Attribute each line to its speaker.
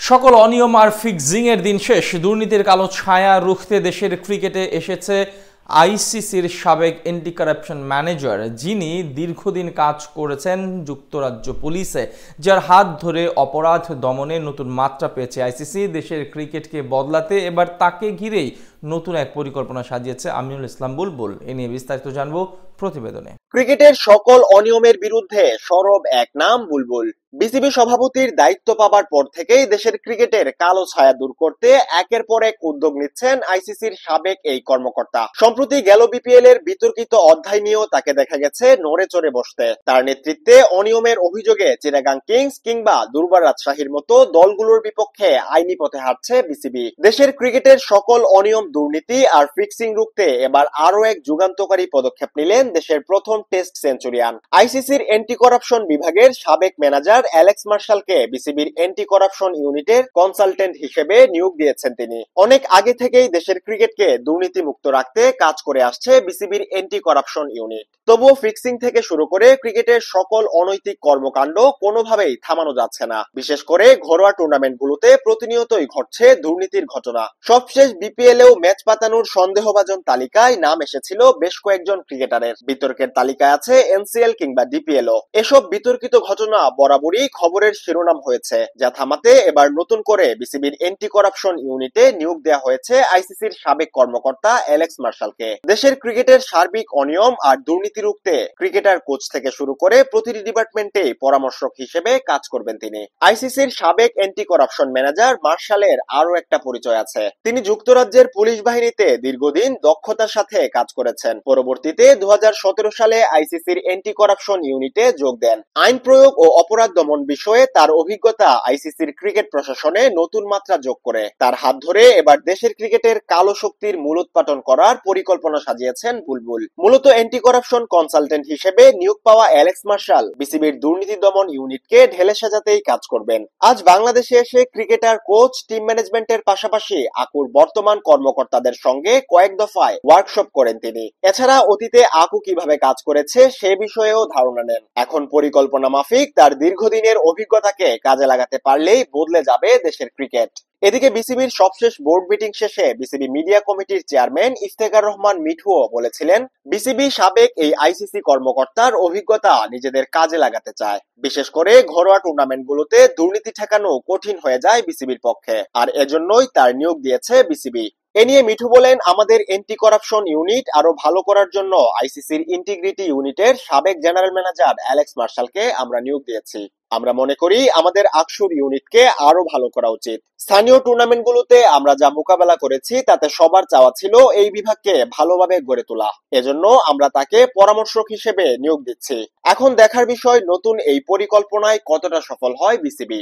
Speaker 1: সকল অনিয়ম আর ফিক্সিং এর দিন শেষ। দুর্নীতির কালো ছায়া রুখতে দেশের ক্রিকেটে এসেছে আইসিসির সাবেক এন্টি কারাপশন ম্যানেজার, যিনি দীর্ঘদিন কাজ করেছেন যুক্তরাজ্য পুলিশে, যার হাত ধরে অপরাধ দমনে নতুন মাত্রা পেয়েছে আইসিসি। দেশের ক্রিকেটকে বদলাতে এবার তাকে ঘিরেই নতুন এক পরিকল্পনা সাজিয়েছে আমিনুল ইসলাম বুলবুল। এ নিয়ে বিস্তারিত জানবো প্রতিবেদনে।
Speaker 2: ক্রিকেটের সকল অনিয়মের বিরুদ্ধে সরব এক নাম বুলবুল। বিসিবি সভাপতির দায়িত্ব পাবার পর থেকেই দেশের ক্রিকেটের কালো ছায়া দূর করতে একের পর এক উদ্যোগ নিচ্ছেন আইসিসির সাবেক এই কর্মকর্তা। সম্প্রতি গেল বিপিএল এর বিতর্কিত অধ্যায় নিয়েও তাকে দেখা গেছে নড়ে চড়ে বসতে। তার নেতৃত্বে অনিয়মের অভিযোগে চিটাগাং কিংস কিংবা দুর্বার রাজশাহীর মতো দলগুলোর বিপক্ষে আইনি পথে হাঁটছে বিসিবি। দেশের ক্রিকেটের সকল অনিয়ম, দুর্নীতি আর ফিক্সিং রুখতে এবার আরো এক যুগান্তকারী পদক্ষেপ নিলেন দেশের প্রথম টেস্ট সেঞ্চুরিয়ান। আইসিসির এন্টি করাপশন বিভাগের সাবেক ম্যানেজার অ্যালেক্স মার্শালকে বিসিবির এন্টি করাপশন ইউনিটের কনসালটেন্ট হিসেবে নিয়োগ দিয়েছেন তিনি। অনেক আগে থেকেই দেশের ক্রিকেটকে দুর্নীতি মুক্ত রাখতে কাজ করে আসছে বিসিবির এন্টি করাপশন ইউনিট। তবুও ফিক্সিং থেকে শুরু করে ক্রিকেটের সকল অনৈতিক কর্মকাণ্ড কোনোভাবেই থামানো যাচ্ছে না। বিশেষ করে ঘরোয়া টুর্নামেন্টগুলোতে প্রতিনিয়তই ঘটছে দুর্নীতির ঘটনা। সবশেষ বিপিএলেও ম্যাচ পাতানোর সন্দেহভাজন তালিকায় নাম এসেছিল বেশ কয়েকজন ক্রিকেটারের। বিতর্কের তালিকায় আছে এনসিএল কিংবা ডিপিএলও। এসব বিতর্কিত ঘটনা বরাবরই খবরের শিরোনাম হয়েছে, যা থামাতে এবার নতুন করে বিসিবির এন্টি করাপশন ইউনিটে নিয়োগ দেওয়া হয়েছে আইসিসির সাবেক কর্মকর্তা অ্যালেক্স মার্শালকে। দেশের ক্রিকেটের সার্বিক অনিয়ম আর দুর্নীতি রুখতে ক্রিকেটার কোচ থেকে শুরু করে প্রতিটি ডিপার্টমেন্টে পরামর্শক হিসেবে কাজ করবেন তিনি। আইসিসির সাবেক এন্টি করাপশন ম্যানেজার মার্শালের আরো একটা পরিচয় আছে। তিনি যুক্তরাজ্যের পুলিশ বাহিনীতে দীর্ঘদিন দক্ষতার সাথে কাজ করেছেন। পরবর্তীতে 2017 সালে আইসিসির এন্টি করাপশন ইউনিটে যোগ দেন। আইন প্রয়োগ ও অপরাধ দমন বিষয়ে তার অভিজ্ঞতা আইসিসির ক্রিকেট প্রশাসনে নতুন মাত্রা যোগ করে। তার হাত ধরে এবার দেশের ক্রিকেটের কালো শক্তির মূলোৎপাটন করার পরিকল্পনা সাজিয়েছেন বুলবুল। মূলত এন্টি করাপশন কনসালটেন্ট হিসেবে নিয়োগ পাওয়া অ্যালেক্স মার্শাল বিসিবির দুর্নীতি দমন ইউনিটকে ঢেলে সাজাতেই কাজ করবেন। আজ বাংলাদেশে এসে ক্রিকেটার, কোচ, টিম ম্যানেজমেন্টের পাশাপাশি আকুর বর্তমান কর্মকর্তাদের সঙ্গে কয়েক দফায় ওয়ার্কশপ করেন তিনি। এছাড়া অতীতে আকু কিভাবে কাজ করেছে সে বিষয়েও ধারণা নেন। এখন পরিকল্পনা মাফিক তার দীর্ঘদিনের অভিজ্ঞতাকে কাজে লাগাতে পারলেই বদলে যাবে দেশের ক্রিকেট। এদিকে বিসিবির সবশেষ বোর্ড মিটিং শেষে বিসিবি মিডিয়া কমিটির চেয়ারম্যান ইফতেখার রহমান মিঠুও বলেছিলেন, বিসিবি সাবেক এই আইসিসি কর্মকর্তার অভিজ্ঞতা নিজেদের কাজে লাগাতে চায়। বিশেষ করে ঘরোয়া টুর্নামেন্টগুলোতে দুর্নীতি ঠেকানো কঠিন হয়ে যায় বিসিবির পক্ষে, আর এজন্যই তার নিয়োগ দিয়েছে বিসিবি। এ নিয়ে মিঠু বলেন, আমাদের এন্টি করাপশন ইউনিট আরো ভালো করার জন্য আইসিসির ইন্টিগ্রিটি ইউনিটের সাবেক জেনারেল ম্যানেজার অ্যালেক্স মার্শালকে আমরা নিয়োগ দিয়েছি। আমরা মনে করি আমাদের আকসুর ইউনিটকে আরো ভালো করা উচিত। স্থানীয় টুর্নামেন্টগুলোতে আমরা যা মোকাবেলা করেছি তাতে সবার চাওয়া ছিল এই বিভাগকে ভালোভাবে গড়ে তোলা। এজন্য আমরা তাকে পরামর্শক হিসেবে নিয়োগ দিচ্ছি। এখন দেখার বিষয় নতুন এই পরিকল্পনায় কতটা সফল হয় বিসিবি।